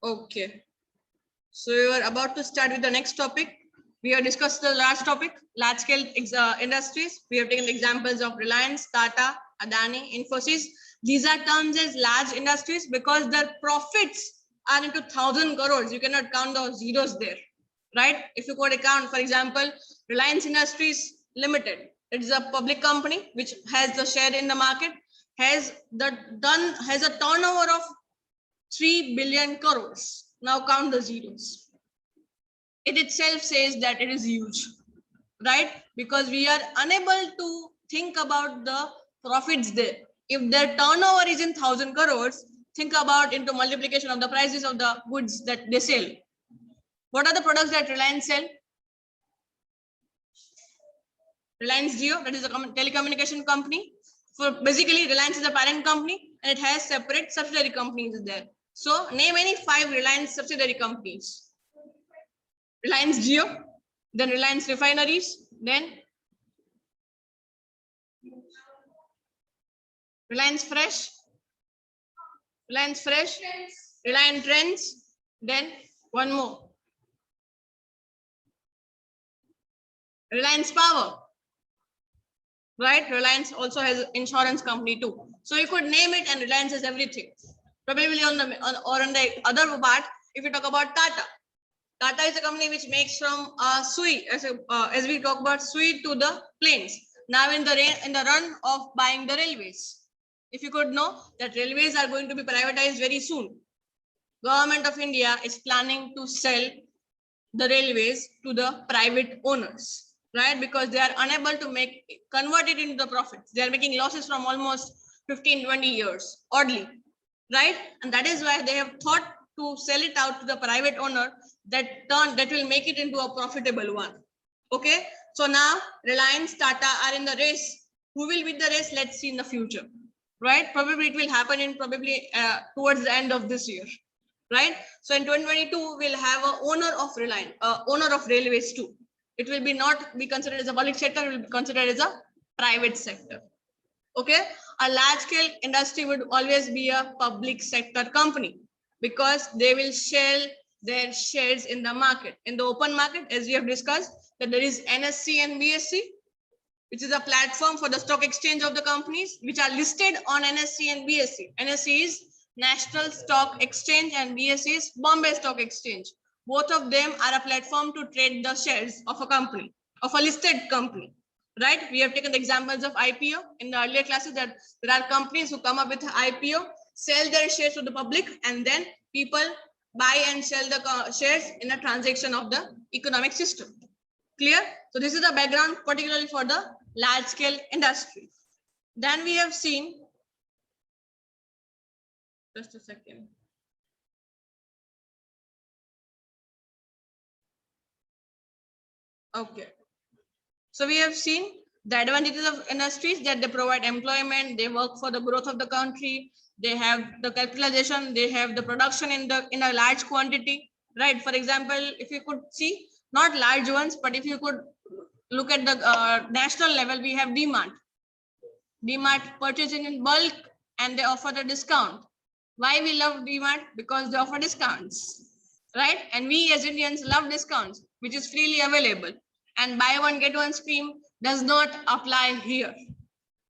Okay. So we are about to start with the next topic. We have discussed the last topic, large scale industries. We have taken examples of Reliance, Tata, Adani, Infosys. These are terms as large industries because their profits are into 1,000 crores. You cannot count the zeros there, right? If you could account, for example, Reliance Industries Limited. It is a public company which has the share in the market, has a turnover of 3 billion crores. Now count the zeros. It itself says that it is huge, right? Because we are unable to think about the profits there. If their turnover is in 1,000 crores, think about into multiplication of the prices of the goods that they sell. What are the products that Reliance sell? Reliance Jio, that is a telecommunication company. For basically, Reliance is a parent company and it has separate subsidiary companies there. So name any 5 Reliance subsidiary companies. Reliance Jio, then Reliance Refineries, then Reliance Fresh, Reliance Trends, then one more. Reliance Power, right? Reliance also has an insurance company too. So you could name it and Reliance has everything. Probably on the other part, if you talk about Tata. Tata is a company which makes from sui, as we talk about sui to the planes. Now in the run of buying the railways. If you could know that railways are going to be privatized very soon. Government of India is planning to sell the railways to the private owners, right? Because they are unable to convert it into the profits. They are making losses from almost 15-20 years, oddly, right? And that is why they have thought to sell it out to the private owner that will make it into a profitable one. Okay, so now Reliance, Tata are in the race. Who will win the race? Let's see in the future, right? Probably it will happen in towards the end of this year, right? So in 2022 we'll have a owner of Reliance, owner of railways too. It will not be considered as a public sector, it will be considered as a private sector. Okay, a large scale industry would always be a public sector company because they will sell their shares in the market, in the open market, as we have discussed that there is NSE and BSE, which is a platform for the stock exchange of the companies which are listed on NSE and BSE. NSE is National Stock Exchange and BSE is Bombay Stock Exchange. Both of them are a platform to trade the shares of a company, of a listed company, right? We have taken the examples of IPO in the earlier classes that there are companies who come up with IPO, sell their shares to the public, and then people buy and sell the shares in a transaction of the economic system. Clear? So this is the background particularly for the large scale industry. Then we have seen, just a second. Okay. So we have seen the advantages of industries that they provide employment, they work for the growth of the country, they have the capitalization, they have the production in a large quantity, right? For example, if you could see, not large ones, but if you could look at the national level, we have DMart. DMart purchasing in bulk and they offer the discount. Why we love DMart? Because they offer discounts, right? And we as Indians love discounts, which is freely available. And buy one get one scheme does not apply here,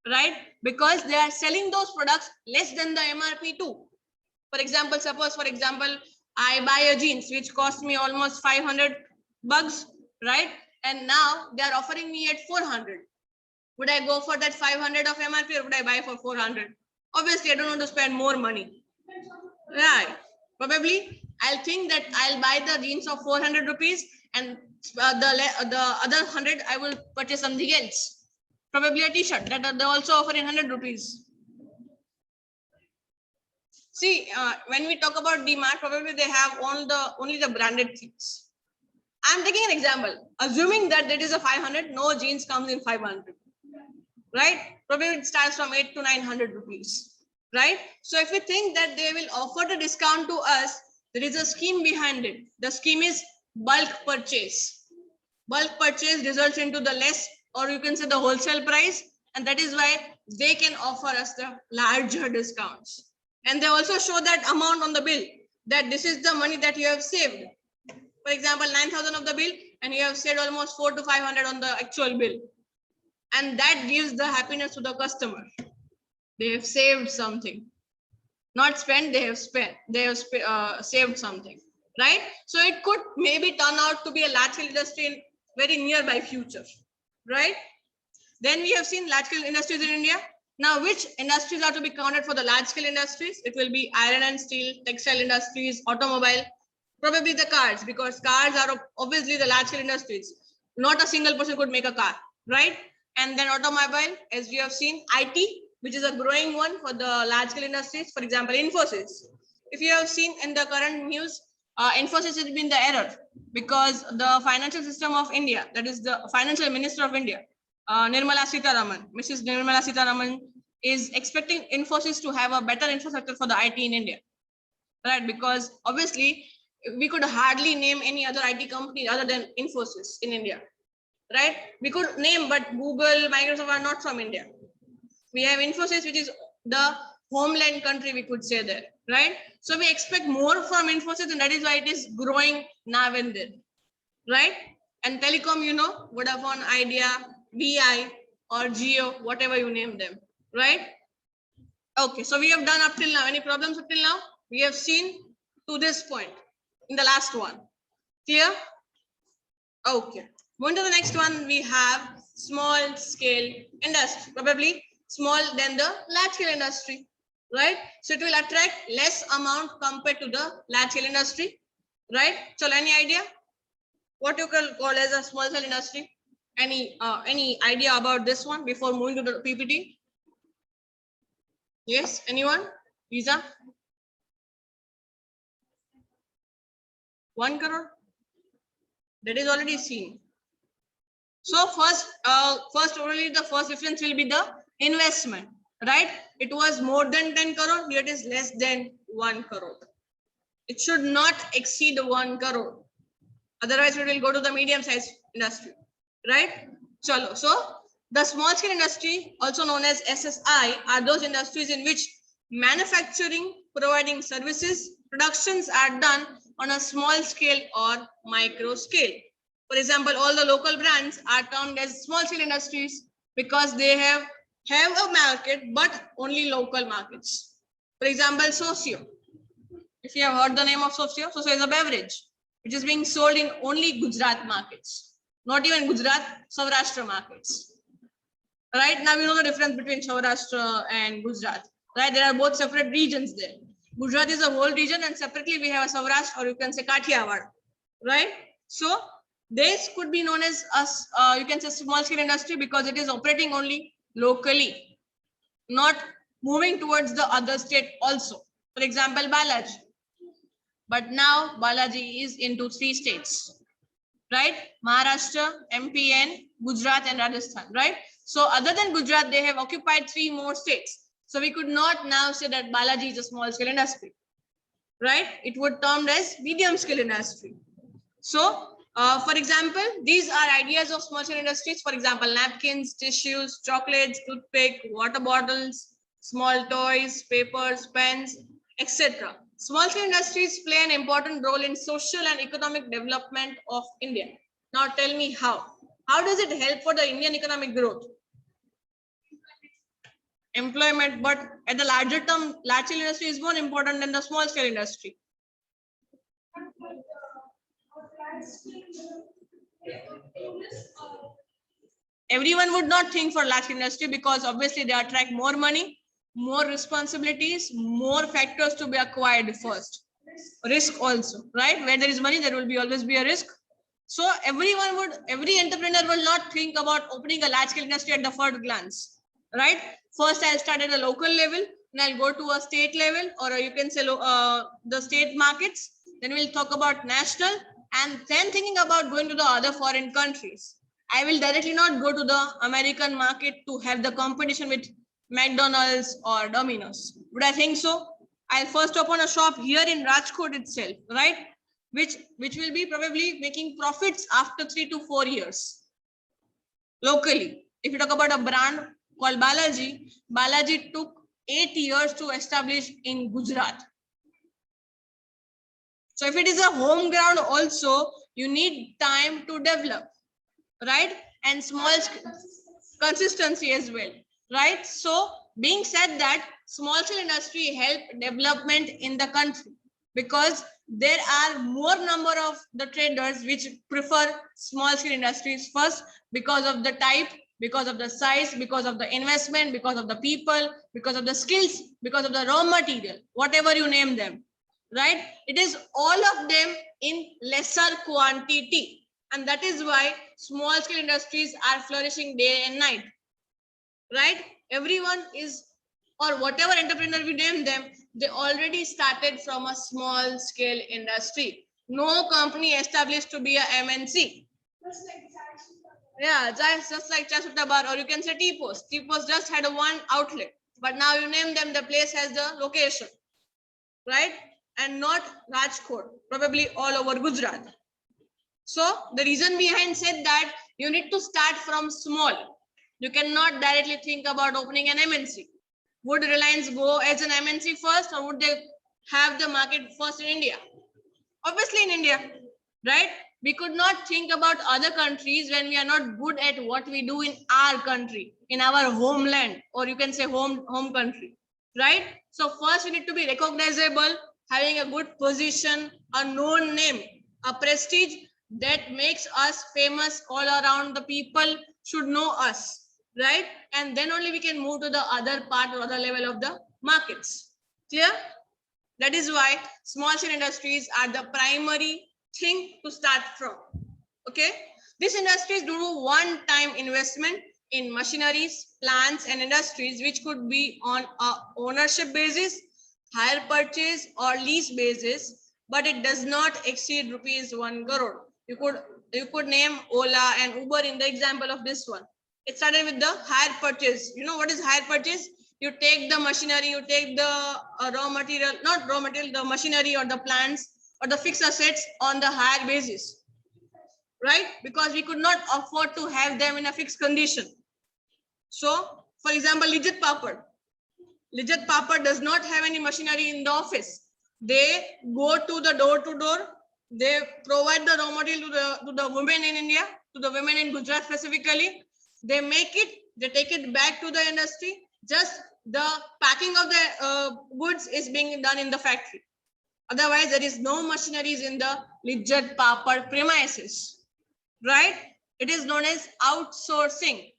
right? Because they are selling those products less than the MRP too. For example, I buy a jeans which cost me almost 500 bucks, right? And now they are offering me at 400. Would I go for that 500 of MRP or would I buy for 400? Obviously, I don't want to spend more money, right? Probably I'll think that I'll buy the jeans of 400 rupees and the other 100 I will purchase something else, probably a t-shirt that they also offer in 100 rupees. See, when we talk about DMart, probably they have only the branded things. I'm taking an example, assuming that it is a 500, no jeans comes in 500, right? Probably it starts from 800 to 900 rupees, right? So if we think that they will offer the discount to us, there is a scheme behind it. The scheme is bulk purchase. Bulk purchase results into the less, or you can say the wholesale price, and that is why they can offer us the larger discounts. And they also show that amount on the bill. that this is the money that you have saved. For example, 9,000 of the bill, and you have saved almost 4 to 500 on the actual bill. And that gives the happiness to the customer. They have saved something. Not spent, they have spent. They have saved something, right? So it could maybe turn out to be a large-scale industry in very nearby future, right? Then we have seen large-scale industries in India. Now, which industries are to be counted for the large-scale industries? It will be iron and steel, textile industries, automobile, probably the cars, because cars are obviously the large-scale industries. Not a single person could make a car, right? And then automobile, as we have seen, IT, which is a growing one for the large-scale industries. For example, Infosys. If you have seen in the current news, Infosys has been the error because the financial system of India, that is the financial minister of India, Nirmala Sitharaman, Mrs. Nirmala Sitharaman is expecting Infosys to have a better infrastructure for the IT in India, right? Because obviously we could hardly name any other IT company other than Infosys in India, right? We could name, but Google, Microsoft are not from India. We have Infosys, which is the homeland country, we could say there, right? So we expect more from Infosys, and that is why it is growing now and then, right? And telecom, you know, Vodafone, Idea, VI or Geo, whatever you name them, right? Okay, so we have done up till now. Any problems up till now? We have seen to this point in the last one. Clear? Okay. Going to the next one, we have small scale industry, probably small than the large scale industry, right? So it will attract less amount compared to the large scale industry, right? So any idea what you can call as a small scale industry? Any idea about this one before moving to the PPT? Yes, anyone? Lisa? 1 crore? That is already seen. So first only the first difference will be the investment, right? It was more than 10 crore, here it is less than 1 crore. It should not exceed 1 crore. Otherwise, we will go to the medium sized industry, right? Chalo. So the small scale industry, also known as SSI, are those industries in which manufacturing, providing services, productions are done on a small scale or micro scale. For example, all the local brands are termed as small scale industries because they have a market, but only local markets. For example, Socio. If you have heard the name of Socio, Socio is a beverage which is being sold in only Gujarat markets, not even Gujarat, Saurashtra markets. Right now, we know the difference between Saurashtra and Gujarat. Right, there are both separate regions there. Gujarat is a whole region, and separately we have a Saurashtra, or you can say Kathiawad. Right, so this could be known as you can say small scale industry because it is operating only locally, not moving towards the other state also. For example, Balaji. But now Balaji is into 3 states, right? Maharashtra, MP, and Gujarat and Rajasthan, right? So other than Gujarat, they have occupied 3 more states. So we could not now say that Balaji is a small scale industry, right? It would termed as medium scale industry. So for example, these are ideas of small scale industries. For example, napkins, tissues, chocolates, toothpick, water bottles, small toys, papers, pens, etc. Small scale industries play an important role in social and economic development of India. Now tell me how. How does it help for the Indian economic growth? Employment, but at the larger term, large scale industry is more important than the small scale industry. Everyone would not think for large industry because obviously they attract more money, more responsibilities, more factors to be acquired first. Risk also, right? Where there is money, there will be always be a risk. So every entrepreneur will not think about opening a large scale industry at the first glance, right? First, I'll start at a local level, and I'll go to a state level, or you can say the state markets. Then we'll talk about national, and then thinking about going to the other foreign countries. I will directly not go to the American market to have the competition with McDonald's or Domino's. Would I think so? I'll first open a shop here in Rajkot itself, right? Which will be probably making profits after 3 to 4 years. Locally, if you talk about a brand called Balaji, Balaji took 8 years to establish in Gujarat. So if it is a home ground also, you need time to develop, right? And small consistency as well, right? So being said that small scale industry help development in the country because there are more number of the traders which prefer small scale industries first because of the type, because of the size, because of the investment, because of the people, because of the skills, because of the raw material, whatever you name them, right? It is all of them in lesser quantity, and that is why small scale industries are flourishing day and night, right? Everyone is, or whatever entrepreneur we name them, they already started from a small scale industry. No company established to be a MNC. Yeah, just like Chai Sutta Bar, or you can say Tea Post. Tea Post just had a one outlet, but now you name them, the place has the location, right? And not Rajkot, probably all over Gujarat. So the reason behind said that you need to start from small. You cannot directly think about opening an MNC. Would Reliance go as an MNC first, or would they have the market first in India? Obviously in India, right? We could not think about other countries when we are not good at what we do in our country, in our homeland, or you can say home country, right? So first we need to be recognizable, having a good position, a known name, a prestige that makes us famous all around. The people should know us, right? And then only we can move to the other part or other level of the markets. Clear? That is why small scale industries are the primary thing to start from. Okay, these industries do one-time investment in machineries, plants, and industries, which could be on a ownership basis, hire purchase, or lease basis, but it does not exceed rupees 1 crore. You could name Ola and Uber in the example of this one. It started with the hire purchase. You know what is hire purchase? You take the machinery, you take the raw material, not raw material, the machinery or the plants or the fixed assets on the hire basis, right? Because we could not afford to have them in a fixed condition. So, for example, Lijat Papad. Lijat Papad does not have any machinery in the office. They go to the door to door. They provide the raw material to the women in India, to the women in Gujarat specifically. They make it, they take it back to the industry. Just the packing of the goods is being done in the factory. Otherwise, there is no machineries in the Lijat Papad premises, right? It is known as outsourcing.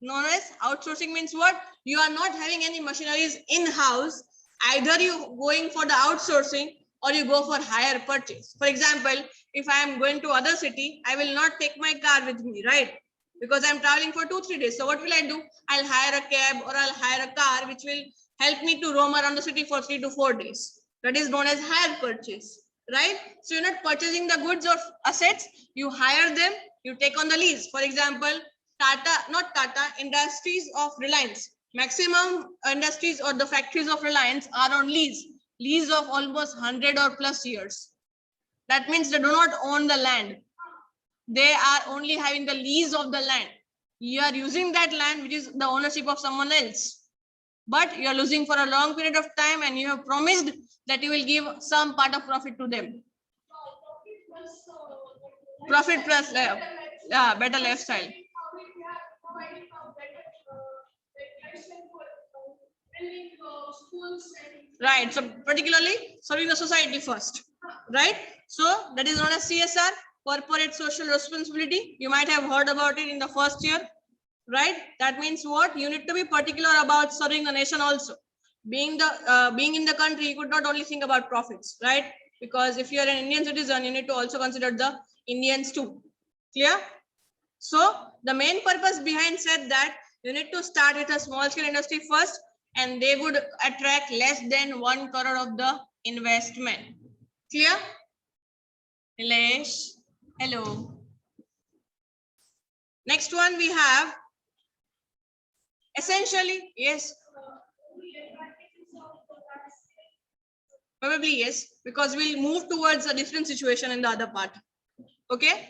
Known as outsourcing means what? You are not having any machineries in-house. Either you going for the outsourcing or you go for hire purchase. For example, if I am going to other city, I will not take my car with me, right? Because I'm traveling for 2-3 days. So what will I do? I'll hire a cab or I'll hire a car which will help me to roam around the city for 3 to 4 days. That is known as hire purchase, right? So you're not purchasing the goods or assets, you hire them, you take on the lease. For example, Industries of Reliance. Maximum industries or the factories of Reliance are on lease of almost 100 or plus years. That means they do not own the land. They are only having the lease of the land. You are using that land, which is the ownership of someone else. But you are losing for a long period of time and you have promised that you will give some part of profit to them. Profit plus better lifestyle. Right. So particularly serving the society first. Right. So that is known as CSR, corporate social responsibility. You might have heard about it in the first year. Right. That means what? You need to be particular about serving the nation also. Being in the country, you could not only think about profits, right? Because if you are an Indian citizen, you need to also consider the Indians too. Clear? So the main purpose behind said that you need to start with a small scale industry first, and they would attract less than 1 crore of the investment. Clear? Nilesh, hello. Next one we have essentially, yes. Probably yes, because we'll move towards a different situation in the other part. Okay.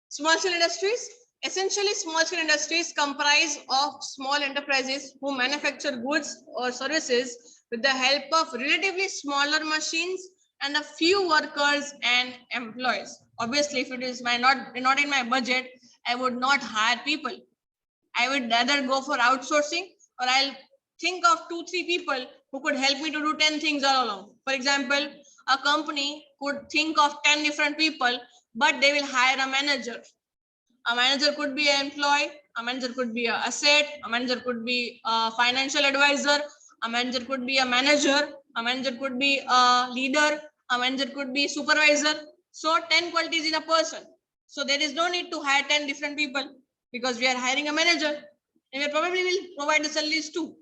Small scale industries. Essentially, small scale industries comprise of small enterprises who manufacture goods or services with the help of relatively smaller machines and a few workers and employees. Obviously, if it is not in my budget, I would not hire people. I would rather go for outsourcing, or I'll think of 2-3 people who could help me to do 10 things all along. For example, a company could think of 10 different people, but they will hire a manager. A manager could be an employee, a manager could be an asset, a manager could be a financial advisor, a manager could be a manager, a manager could be a leader, a manager could be supervisor. So 10 qualities in a person. So there is no need to hire 10 different people because we are hiring a manager and we probably will provide the salaries too,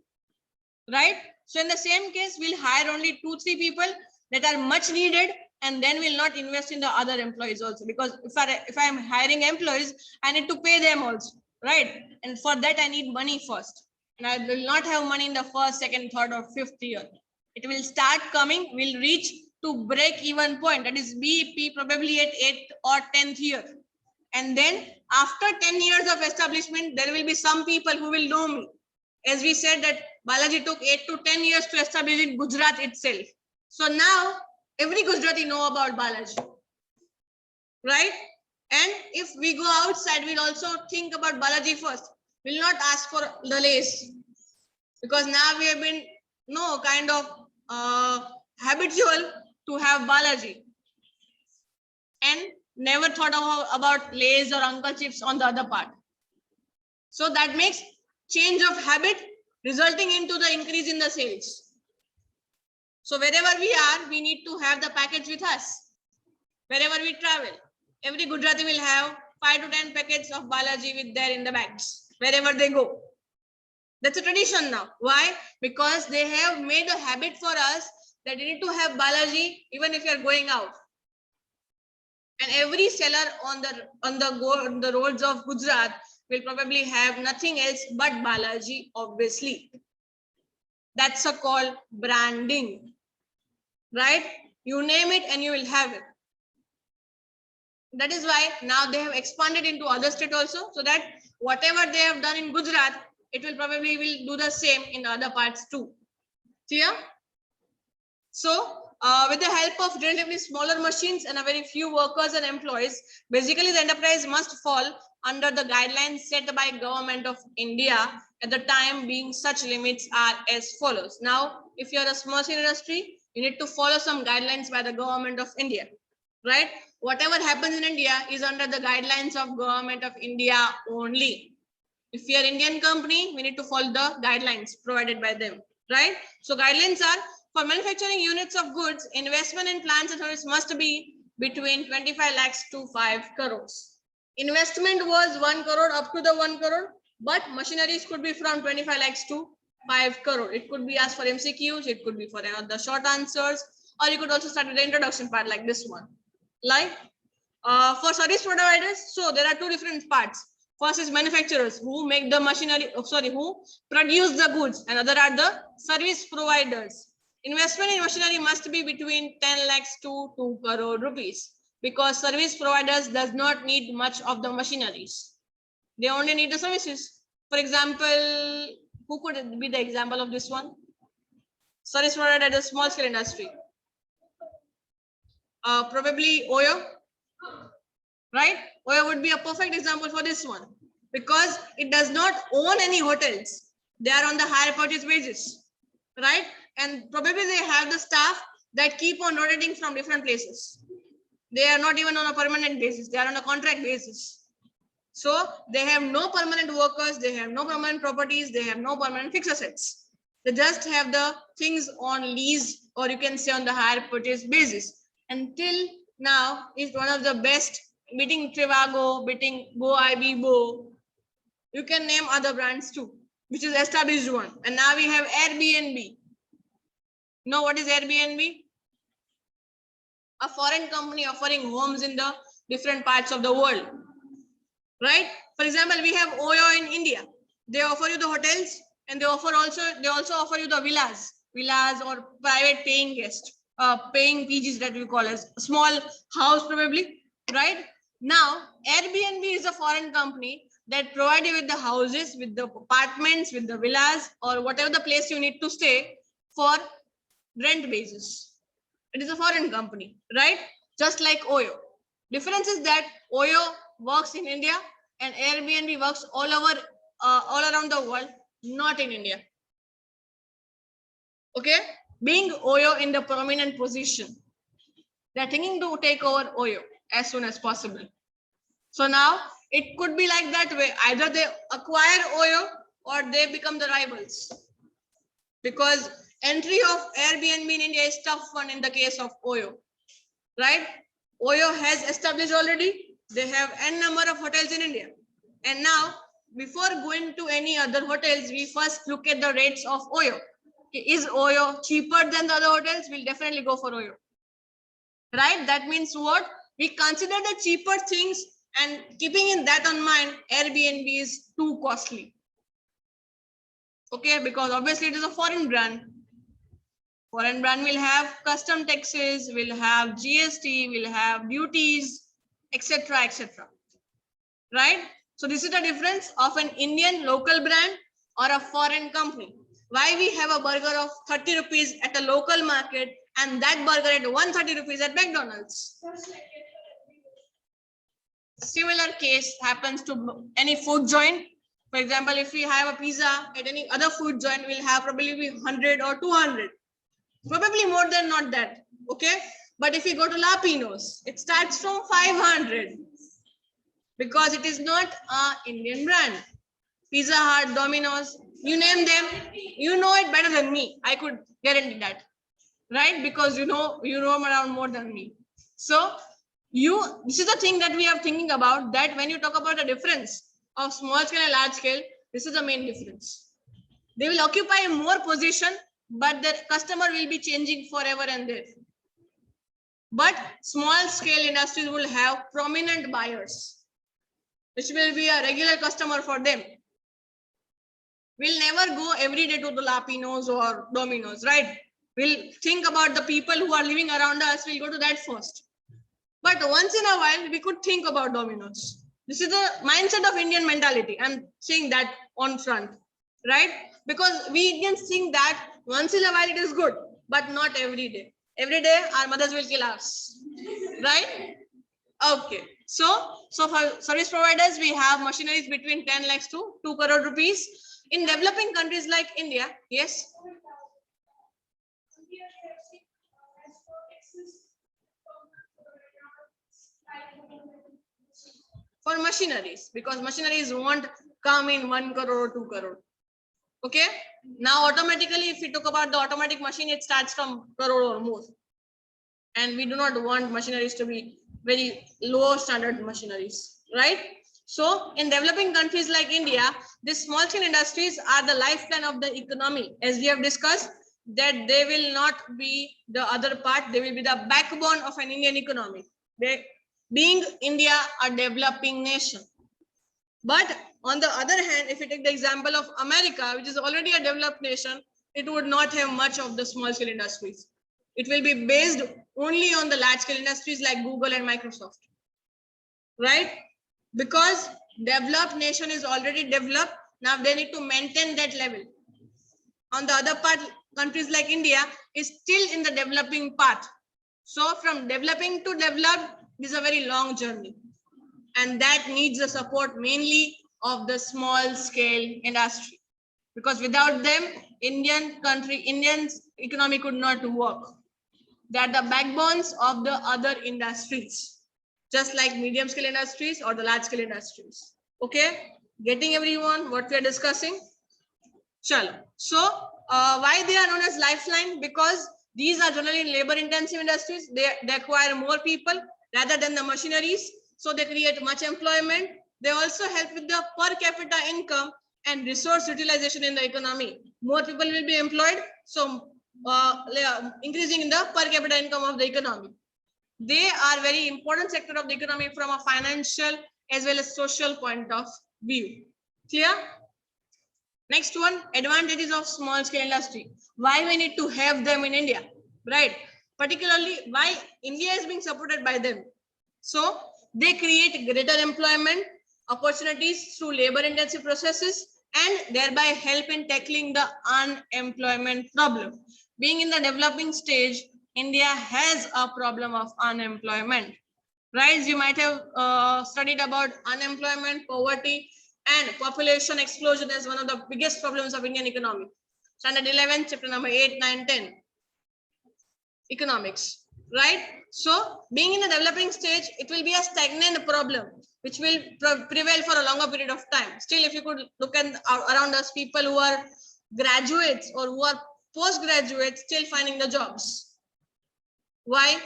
right? So in the same case, we'll hire only 2-3 people that are much needed, and then we'll not invest in the other employees also, because if I'm hiring employees, I need to pay them also, right? And for that, I need money first, and I will not have money in the first, second, third, or fifth year. It will start coming, will reach to break even point, that is BEP, probably at 8th or 10th year. And then after 10 years of establishment, there will be some people who will know me. As we said that Balaji took 8 to 10 years to establish in Gujarat itself. So now every Gujarati know about Balaji, right? And if we go outside, we'll also think about Balaji first. We'll not ask for the lace, because now we have been kind of habitual to have Balaji, and never thought about lays or uncle chips on the other part. So that makes change of habit resulting into the increase in the sales. So wherever we are, we need to have the package with us. Wherever we travel, every Gujarati will have 5 to 10 packets of Balaji with there in the bags, wherever they go. That's a tradition now. Why? Because they have made a habit for us that you need to have Balaji even if you're going out. And every seller on the roads of Gujarat will probably have nothing else but Balaji, obviously. That's a called branding, right? You name it and you will have it. That is why now they have expanded into other states also, so that whatever they have done in Gujarat, it will probably do the same in other parts too. Clear? So with the help of relatively smaller machines and a very few workers and employees, basically the enterprise must fall under the guidelines set by Government of India. At the time being, such limits are as follows. Now, if you are a small scale industry, you need to follow some guidelines by the Government of India, right? Whatever happens in India is under the guidelines of Government of India only. If we are Indian company, we need to follow the guidelines provided by them, right? So guidelines are, for manufacturing units of goods, investment in plants and services must be between 25 lakhs to 5 crores. Investment was 1 crore up to the 1 crore, but machineries could be from 25 lakhs to 5 crore. It could be asked for MCQs, it could be for the short answers, or you could also start with the introduction part like this one. Like for service providers, so there are two different parts. First is manufacturers who make the machinery, who produce the goods, and other are the service providers. Investment in machinery must be between 10 lakhs to 2 crore rupees, because service providers does not need much of the machineries. They only need the services. For example, who could be the example of this one? Service provider at a small scale industry. Probably Oyo, right? Oyo would be a perfect example for this one, because it does not own any hotels. They are on the hire purchase basis, right? And probably they have the staff that keep on rotating from different places. They are not even on a permanent basis. They are on a contract basis. So they have no permanent workers. They have no permanent properties. They have no permanent fixed assets. They just have the things on lease, or you can say on the hire purchase basis. Until now, is one of the best, beating Trivago, beating GoIbibo. You can name other brands too, which is established one. And now we have Airbnb. Know what is Airbnb? A foreign company offering homes in the different parts of the world, right? For example, we have Oyo in India. They offer you the hotels, and they also offer you the villas or private paying guests, paying PGs that we call as a small house probably, right? Now, Airbnb is a foreign company that provide you with the houses, with the apartments, with the villas, or whatever the place you need to stay for rent basis. It is a foreign company, right? Just like Oyo. Difference is that Oyo works in India and Airbnb works all around the world, not in India. Okay, being Oyo in the prominent position, they're thinking to take over Oyo as soon as possible. So now it could be like that way. Either they acquire Oyo or they become the rivals. Because entry of Airbnb in India is tough one in the case of Oyo, right? Oyo has established already. They have n number of hotels in India. And now, before going to any other hotels, we first look at the rates of Oyo. Is Oyo cheaper than the other hotels? We'll definitely go for Oyo. Right? That means what? We consider the cheaper things, and keeping in that on mind, Airbnb is too costly. Okay, because obviously it is a foreign brand. Foreign brand will have custom taxes, will have GST, will have duties, etc., etc. Right? So this is the difference of an Indian local brand or a foreign company. Why we have a burger of 30 rupees at a local market and that burger at 130 rupees at McDonald's. Similar case happens to any food joint. For example, if we have a pizza at any other food joint, we'll have probably 100 or 200. Probably more than not that. Okay. But if you go to La Pino's, it starts from 500 because it is not an Indian brand. Pizza Hut, Domino's, you name them, you know it better than me. I could guarantee that, right? Because you roam around more than me. So this is the thing that we are thinking about, that when you talk about the difference of small scale and large scale, this is the main difference. They will occupy more position, but the customer will be changing forever and there. But small scale industries will have prominent buyers, which will be a regular customer for them. We'll never go every day to the La Pino's or Domino's, right? We'll think about the people who are living around us. We'll go to that first. But once in a while, we could think about Domino's. This is the mindset of Indian mentality. I'm saying that on front, right? Because we Indians think that once in a while it is good, but not every day. Every day, our mothers will kill us, right? Okay. So for service providers, we have machineries between 10 lakhs to 2 crore rupees. In developing countries like India, yes. For machineries, because machineries won't come in 1 crore or 2 crore. Okay. Now, automatically, if we talk about the automatic machine, it starts from crore or more. And we do not want machineries to be very low standard machineries, right? So in developing countries like India, these small scale industries are the lifeline of the economy. As we have discussed, that they will not be the other part, they will be the backbone of an Indian economy. Being India a developing nation. But on the other hand, if you take the example of America, which is already a developed nation, it would not have much of the small scale industries. It will be based only on the large scale industries like Google and Microsoft, right? Because developed nation is already developed. Now they need to maintain that level. On the other part, countries like India is still in the developing path. So from developing to developed is a very long journey. And that needs the support mainly of the small scale industry. Because without them, Indian economy could not work. They are the backbones of the other industries, just like medium scale industries or the large scale industries. Okay, getting everyone what we are discussing? Chalo. So why they are known as lifeline? Because these are generally labor intensive industries. They acquire more people rather than the machineries. So they create much employment. They also help with the per capita income and resource utilization in the economy. More people will be employed. So increasing the per capita income of the economy. They are very important sector of the economy from a financial as well as social point of view. Clear? Next one, advantages of small scale industry. Why we need to have them in India, right? Particularly why India is being supported by them. So they create greater employment opportunities through labor intensive processes and thereby help in tackling the unemployment problem. Being in the developing stage, India has a problem of unemployment. Right? You might have studied about unemployment, poverty, and population explosion as one of the biggest problems of Indian economy. Standard 11, chapter number 8, 9, 10. Economics. Right? So, being in a developing stage, it will be a stagnant problem which will prevail for a longer period of time. Still, if you could look at around us, people who are graduates or who are postgraduates still finding the jobs. Why?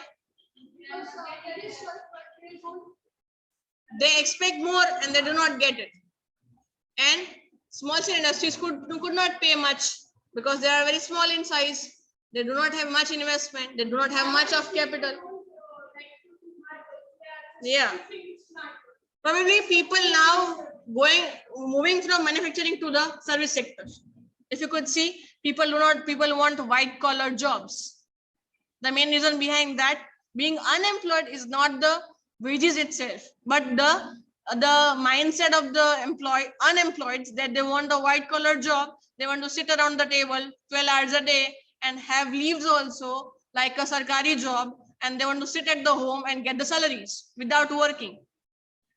They expect more and they do not get it. And small scale industries could not pay much because they are very small in size. They do not have much investment. They do not have much of capital. Yeah. Probably people now moving from manufacturing to the service sector. If you could see, people want white collar jobs. The main reason behind that, being unemployed is not the wages itself, but the mindset of the unemployed, that they want a white collar job. They want to sit around the table 12 hours a day and have leaves also like a sarkari job, and they want to sit at the home and get the salaries without working.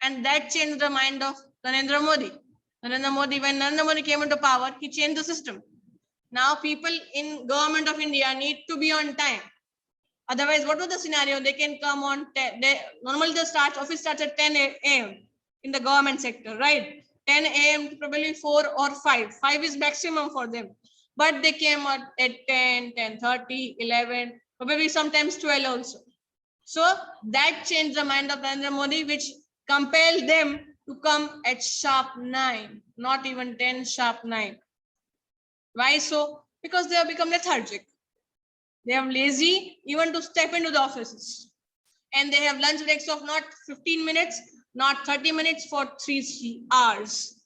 And that changed the mind of Narendra Modi. When Narendra Modi came into power, he changed the system. Now people in government of India need to be on time. Otherwise, what was the scenario? They can come on, normally the office starts at 10 a.m. in the government sector, right? 10 a.m. to probably 4 or 5. 5 is maximum for them. But they came at 10, 10:30, 11, probably sometimes 12 also. So that changed the mind of Narendra Modi, which compelled them to come at sharp 9, not even 10, sharp 9. Why so? Because they have become lethargic. They are lazy even to step into the offices. And they have lunch breaks of not 15 minutes, not 30 minutes, for 3 hours.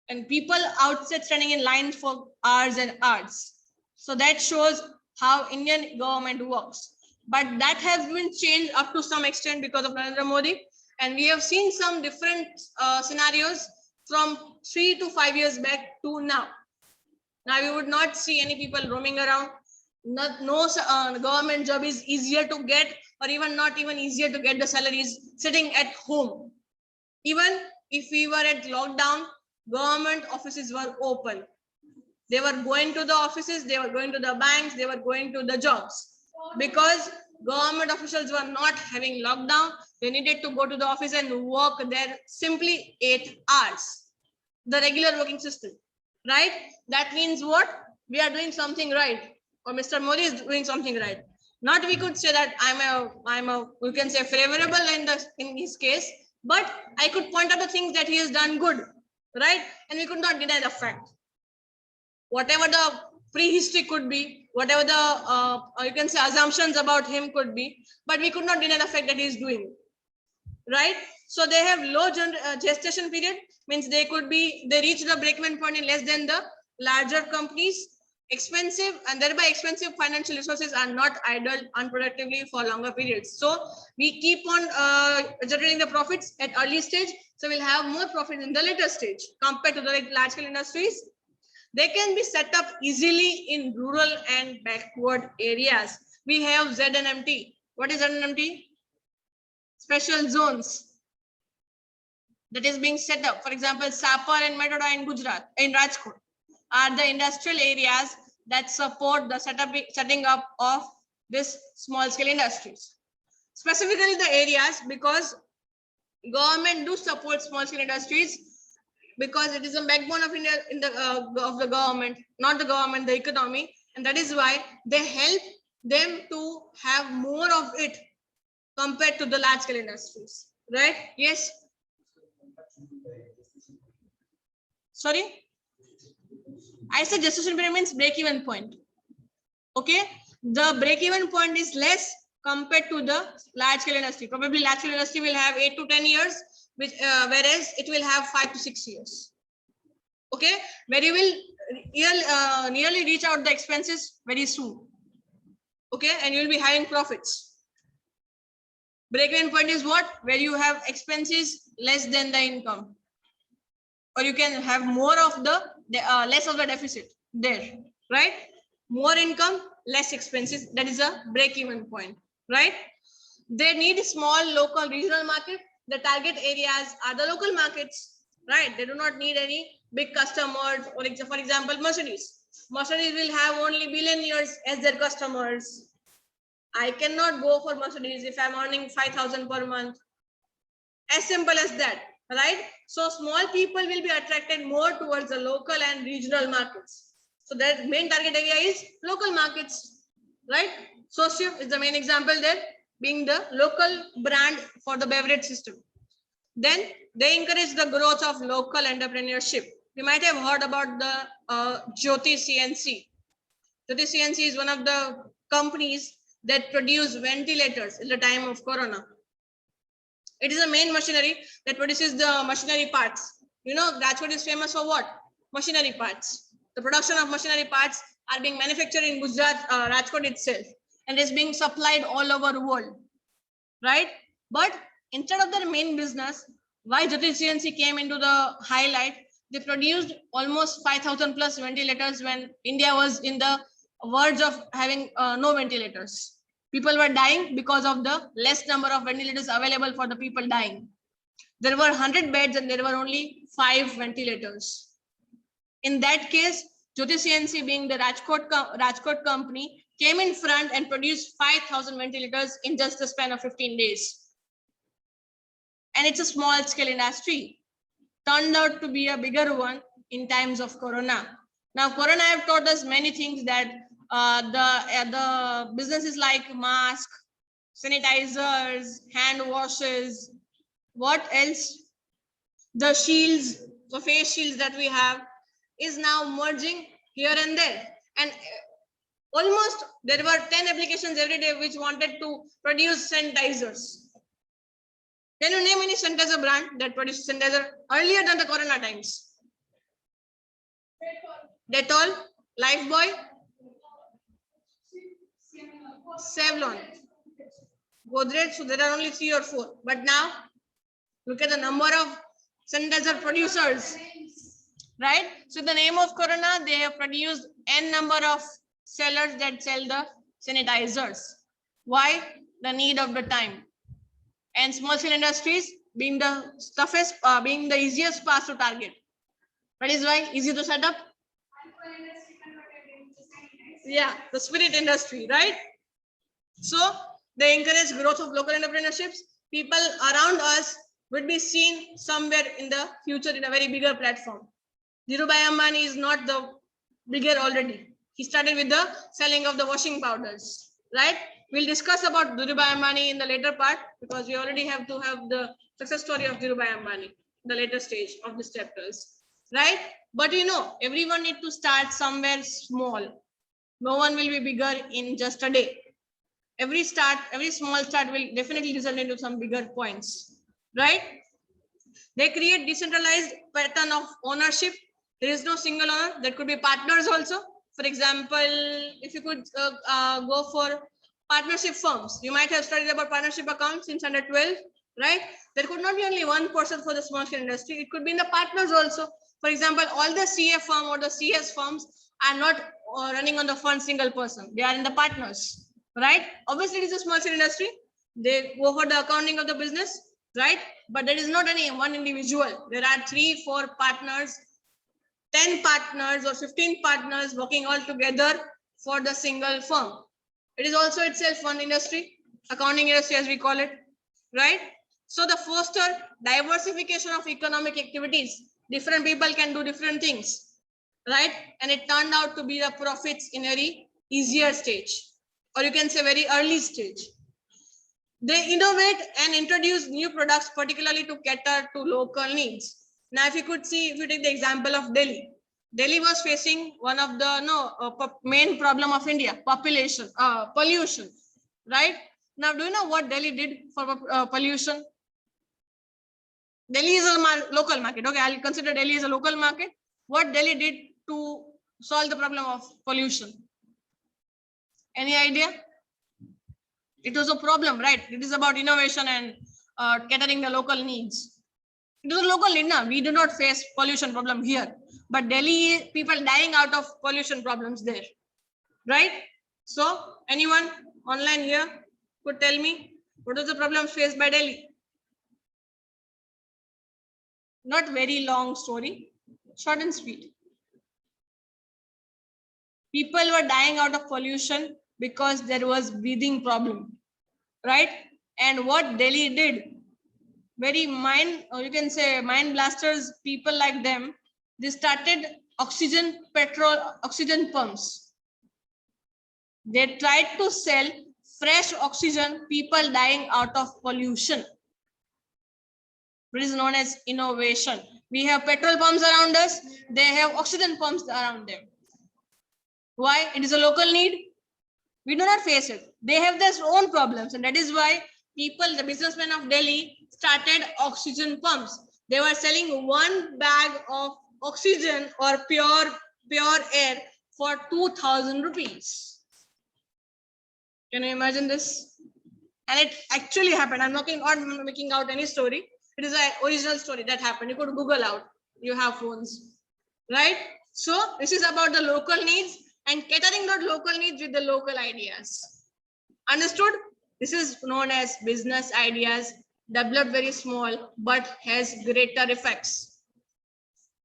And people outside standing in line for hours and hours. So that shows how Indian government works. But that has been changed up to some extent because of Narendra Modi. And we have seen some different scenarios from 3 to 5 years back to now. Now we would not see any people roaming around. No government job is easier to get, or even not even easier to get the salaries sitting at home. Even if we were at lockdown, government offices were open. They were going to the offices, they were going to the banks, they were going to the jobs. Because government officials were not having lockdown, they needed to go to the office and work there simply 8 hours. The regular working system, right? That means what? We are doing something right, or Mr. Modi is doing something right. Not we could say that we can say favorable in his case, but I could point out the things that he has done good, right? And we could not deny the fact. Whatever the prehistory could be, whatever the you can say assumptions about him could be, but we could not deny the fact that he is doing, right? So they have low gestation period, means they reach the break-even point in less than the larger companies. Expensive, and thereby expensive financial resources are not idle unproductively for longer periods. So we keep on generating the profits at early stage, so we'll have more profit in the later stage compared to the large scale industries. They can be set up easily in rural and backward areas. We have ZNMT. What is ZNMT? Special zones that is being set up. For example, Sapar and Metoda in Gujarat, in Rajkot, are the industrial areas that support the setting up of this small scale industries. Specifically the areas, because government do support small scale industries, because it is a backbone of India of the government, not the government, the economy, and that is why they help them to have more of it compared to the large scale industries, right? Yes. Sorry, I said gestation period means break-even point. Okay, the break-even point is less compared to the large-scale industry. Probably large-scale industry will have 8 to 10 years, which whereas it will have 5 to 6 years. Okay, where you will nearly reach out the expenses very soon. Okay, and you will be having profits. Break-even point is what? Where you have expenses less than the income, or you can have more of the less of the deficit there, right? more income, less expenses. That is a break-even point, right? They need small, local, regional market. The target areas are the local markets, right? They do not need any big customers. Or for example, Mercedes. Mercedes will have only billionaires as their customers. I cannot go for Mercedes if I'm earning 5,000 per month. As simple as that, right? So small people will be attracted more towards the local and regional markets. So their main target area is local markets, right? Socio is the main example there, being the local brand for the beverage system. Then they encourage the growth of local entrepreneurship. You might have heard about the Jyoti CNC. Jyoti CNC is one of the companies that produce ventilators in the time of Corona. It is a main machinery that produces the machinery parts. You know, Rajkot is famous for what? Machinery parts. The production of machinery parts are being manufactured in Gujarat, Rajkot itself, and is being supplied all over the world, right? But instead of their main business, why Jyoti CNC came into the highlight? They produced almost 5,000 plus ventilators when India was in the verge of having no ventilators. People were dying because of the less number of ventilators available for the people dying. There were 100 beds and there were only 5 ventilators. In that case, Jyoti CNC, being the Rajkot company, came in front and produced 5,000 ventilators in just the span of 15 days. And it's a small scale industry. Turned out to be a bigger one in times of Corona. Now, Corona have taught us many things, that the businesses like mask, sanitizers, hand washes, what else? The shields, the face shields that we have is now merging here and there. And almost there were 10 applications every day which wanted to produce sanitizers. Can you name any sanitizer brand that produced sanitizer earlier than the Corona times? Dettol, Lifebuoy, Savlon, Godrej. So there are only 3 or 4. But now, look at the number of sanitizer producers, right? So the name of Corona, they have produced n number of sellers that sell the sanitizers. Why? The need of the time. And small scale industries being the toughest, being the easiest path to target. That is why easy to set up. Yeah, the spirit industry, right? So they encourage growth of local entrepreneurships. People around us would be seen somewhere in the future in a very bigger platform. Dhirubhai Ambani is not the bigger already. He started with the selling of the washing powders, right? We'll discuss about Dhirubhai Ambani in the later part, because we already have to have the success story of Dhirubhai Ambani in the later stage of these chapters, right? But you know, everyone need to start somewhere small. No one will be bigger in just a day. Every small start will definitely result into some bigger points, right? They create decentralized pattern of ownership. There is no single owner. There could be partners also. For example, if you could go for partnership firms, you might have studied about partnership accounts in standard 12, right? There could not be only one person for the small scale industry. It could be in the partners also. For example, all the CA firm or the CS firms are not running on the fund single person. They are in the partners, right? Obviously, it is a small scale industry. They go for the accounting of the business, right? But there is not any one individual. There are 3, 4 partners, 10 partners or 15 partners working all together for the single firm. It is also itself one industry, accounting industry as we call it, right? So the foster diversification of economic activities. Different people can do different things, right? And it turned out to be the profits in a very easier stage, or you can say very early stage. They innovate and introduce new products, particularly to cater to local needs. Now, if you could see, if you take the example of Delhi, Delhi was facing one of the main problem of India, pollution, right? Now, do you know what Delhi did for pollution? Delhi is a local market. Okay, I'll consider Delhi as a local market. What Delhi did to solve the problem of pollution? Any idea? It was a problem, right? It is about innovation and catering the local needs. It is a local need. Now, we do not face pollution problem here, but Delhi, people dying out of pollution problems there. right? So anyone online here could tell me what is the problem faced by Delhi? Not very long story, short and sweet. People were dying out of pollution because there was breathing problem, right? And what Delhi did, very mind, or you can say mind blasters, people like them, they started oxygen pumps. They tried to sell fresh oxygen, people dying out of pollution. It is known as innovation. We have petrol pumps around us, they have oxygen pumps around them. Why? It is a local need. We do not face it. They have their own problems, and that is why people, the businessmen of Delhi, started oxygen pumps. They were selling one bag of oxygen or pure air for 2,000 rupees. Can you imagine this? And it actually happened. I'm not making out any story. It is an original story that happened. You could Google out. You have phones, right? So this is about the local needs and catering those local needs with the local ideas. Understood? This is known as business ideas, developed very small but has greater effects,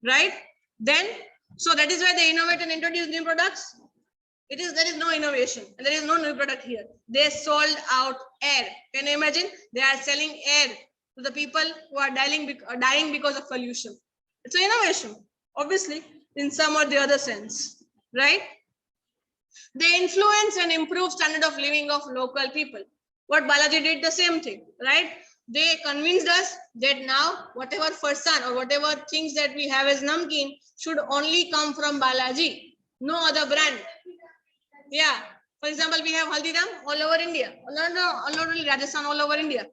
right? Then, so that is why they innovate and introduce new products. There is no innovation and there is no new product here. They sold out air. Can you imagine? They are selling air to the people who are dying because of pollution. It's an innovation, obviously, in some or the other sense, right? They influence and improve standard of living of local people. What Balaji did, the same thing, right? They convinced us that now whatever farsan or whatever things that we have as namkeen should only come from Balaji, no other brand. Yeah, for example, we have Haldiram all over India, not only Rajasthan, all over India,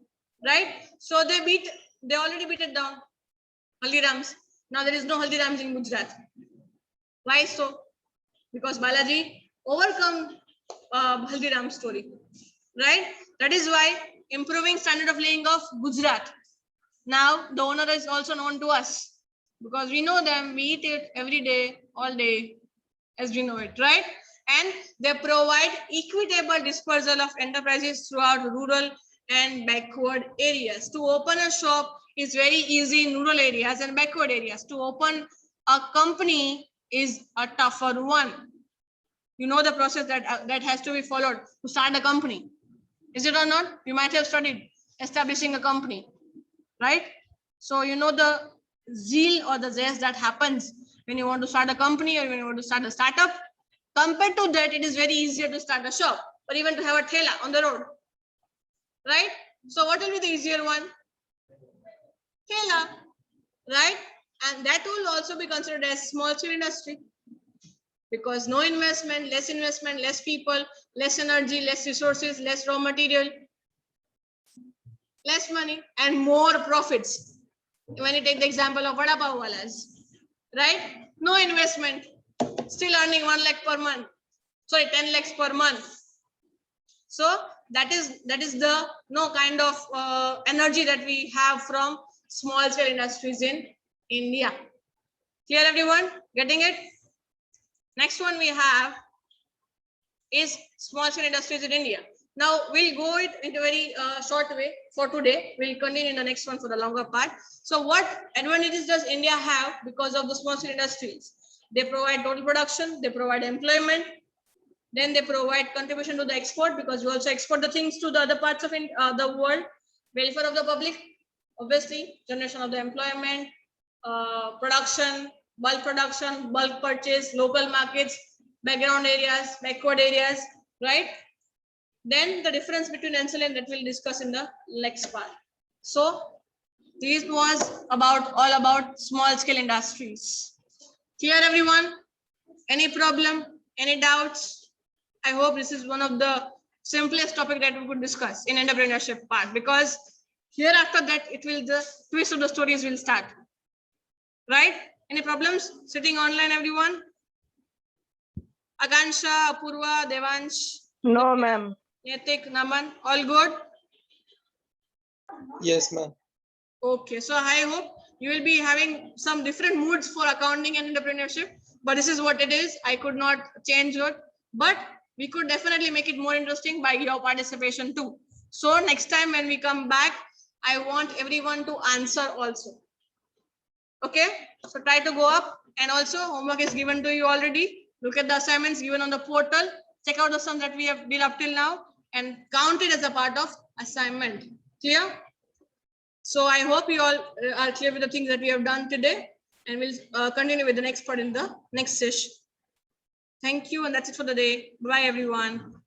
right? So they already beat it down, Haldirams. Now there is no Haldirams in Gujarat. Why so? Because Balaji overcome Haldiram story, right? That is why improving standard of living of Gujarat. Now the owner is also known to us because we know them, we eat it every day, all day, as we know it, right? And they provide equitable dispersal of enterprises throughout rural and backward areas. To open a shop is very easy in rural areas and backward areas. To open a company is a tougher one. You know the process that has to be followed to start a company. Is it or not? You might have studied establishing a company, right? So you know the zeal or the zest that happens when you want to start a company or when you want to start a startup. Compared to that, it is very easier to start a shop or even to have a thela on the road, right? So what will be the easier one? Thela, right? And that will also be considered as small scale industry because no investment, less people, less energy, less resources, less raw material, less money and more profits. When you take the example of Vada Pav Walas, right? No investment, still earning 1 lakh per month. Sorry, 10 lakhs per month. So that is the kind of energy that we have from small scale industries in India. Clear, everyone? Getting it? Next one we have is small scale industries in India. Now we'll go it into a very short way for today. We'll continue in the next one for the longer part. So what advantages does India have because of the small scale industries? They provide total production, they provide employment, then they provide contribution to the export because we also export the things to the other parts of the world, welfare of the public, obviously, generation of the employment, production, bulk purchase, local markets, background areas, backward areas, right? Then the difference between NCL that we'll discuss in the next part. So this was all about small scale industries. Clear, everyone? Any problem? Any doubts? I hope this is one of the simplest topic that we could discuss in entrepreneurship part because here after that the twist of the stories will start. Right? Any problems? Sitting online, everyone? Akansha, Apurva, Devansh? No, ma'am. Netik, Naman, all good? Yes, ma'am. Okay, so I hope you will be having some different moods for accounting and entrepreneurship, but this is what it is. I could not change it. but we could definitely make it more interesting by your participation too. So next time when we come back, I want everyone to answer also. Okay, so try to go up, and also homework is given to you already. Look at the assignments given on the portal. Check out the sums that we have did up till now and count it as a part of assignment. Clear? So I hope you all are clear with the things that we have done today, and we'll continue with the next part in the next session. Thank you, and that's it for the day. Bye, everyone.